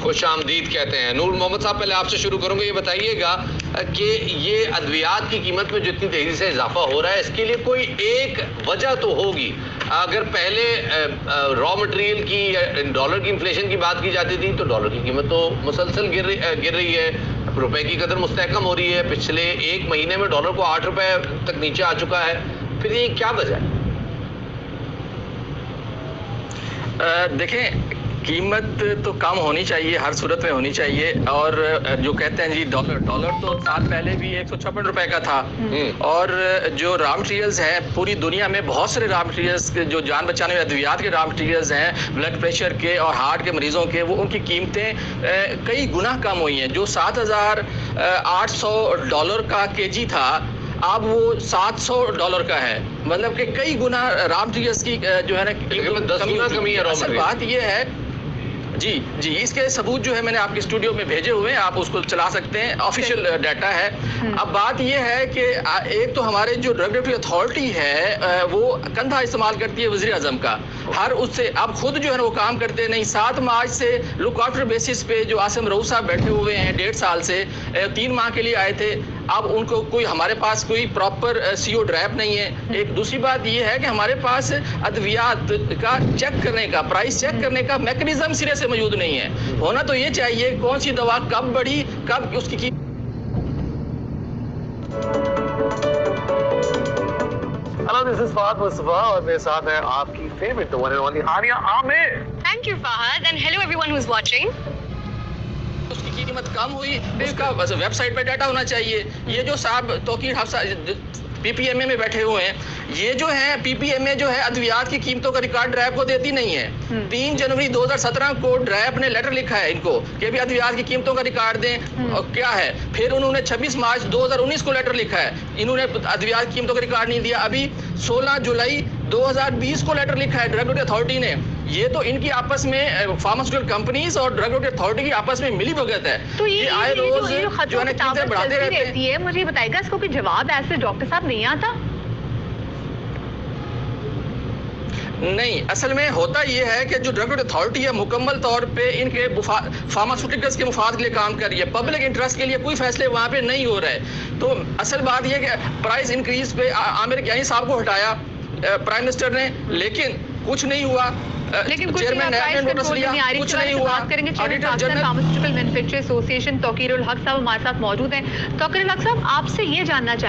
खुश आमदीद कहते हैं। नूर मोहम्मद साहब, पहले आपसे शुरू करूंगा, ये बताइएगा कि ये अद्वियात की कीमत में जो इतनी तेजी से इजाफा हो रहा है, इसके लिए कोई एक वजह तो होगी। अगर पहले रॉ मटेरियल की या डॉलर की इन्फ्लेशन की बात की जाती थी तो डॉलर की कीमत तो मुसलसल गिर रही है, रुपए की कदर मुस्तहकम हो रही है। पिछले एक महीने में डॉलर को 8 रुपए तक नीचे आ चुका है। फिर ये क्या वजह है? देखें, कीमत तो कम होनी चाहिए, हर सूरत में होनी चाहिए। और जो कहते हैं जी डॉलर तो साल पहले भी 156 रुपए का था। और जो रॉ मटेरियल्स है, पूरी दुनिया में बहुत सारे रॉ मटेरियल्स जो जान बचाने में अद्वियात के रॉ मटेरियल्स हैं, ब्लड प्रेशर के और हार्ट के मरीजों के, वो उनकी कीमतें कई गुना कम हुई हैं। जो $7,800 का केजी था, अब वो $700 का है। मतलब कि कई गुना रॉ मटेरियल्स की जो है ना 10 गुना कमी है। असल बात ये है जी, इसके सबूत जो है मैंने आपके स्टूडियो में भेजे हुए हैं, आप उसको चला सकते हैं, ऑफिशियल डाटा है। अब बात ये है कि एक तो हमारे जो रेगुलेटरी अथॉरिटी है वो कंधा इस्तेमाल करती है वज़ीर आज़म का, हर उससे अब खुद जो है ना वो काम करते नहीं। 7 मार्च से लुक आफ्टर बेसिस पे जो आसिम रऊफ साहब बैठे हुए हैं 1.5 साल से, 3 माह के लिए आए थे। अब उनको कोई, हमारे पास कोई प्रॉपर CO ड्राइव नहीं है। एक दूसरी बात यह है कि हमारे पास अद्वियात का चेक करने का, प्राइस चेक करने का मैकेनिज्म सिरे से मौजूद नहीं है। होना तो ये चाहिए कौन सी दवा कब बढ़ी, कब उसकी Hello, this is Fahad Mustafa और मेरे साथ है आपकी favourite, the one and only Hania Aamir. Thank you, Fahad, and hello everyone who's watching. उसकी कीमत कम हुई, उसका वेबसाइट पे डाटा होना चाहिए। ये जो साहब तौकीर हफ्सा PPMA में बैठे हुए हैं, ये जो है PPMA जो है अद्वियात की कीमतों का रिकॉर्ड ड्राइव को देती नहीं है। 3 जनवरी 2017 को ड्राइव ने लेटर लिखा है इनको कि भी अद्वियात की कीमतों का रिकॉर्ड दें। और क्या है, फिर उन्होंने 26 मार्च 2019 को लेटर लिखा है, इन्होंने अद्वियात की कीमतों का रिकॉर्ड नहीं दिया। अभी 16 जुलाई 2020 को लेटर लिखा है रेगुलेटरी अथॉरिटी ने। ये तो इनकी आपस में फार्मास्यूटिकल कंपनीज और रेगुलेटरी अथॉरिटी की आपस में मिली भगत है। तो ये आए रोज जो है ना कीमतें बढ़ाते रहती है। मुझे बताएगा इसको कोई जवाब ऐसे डॉक्टर साहब नहीं आता? नहीं, असल में होता यह है कि जो रेगुलेटरी अथॉरिटी है मुकम्मल तौर पे इनके फार्मास्यूटिकल्स के मुफाद के लिए काम कर रही है, पब्लिक इंटरेस्ट के लिए कोई फैसले वहाँ पे नहीं हो रहे। तो असल बात यह है कि प्राइस इंक्रीज पे आमिर यानी साहब को हटाया प्राइम मिनिस्टर ने, लेकिन कुछ नहीं हुआ। लेकिन कुछ चेयरमैन ने नोटिस लिया, कुछ नहीं हुआ। बात करेंगे चेयरमैन फार्मास्यूटिकल मैन्युफैक्चरर्स एसोसिएशन तौकीरुल हक साहब हमारे साथ मौजूद हैं। तौकीरुल हक साहब, आपसे ये जानना चाहिए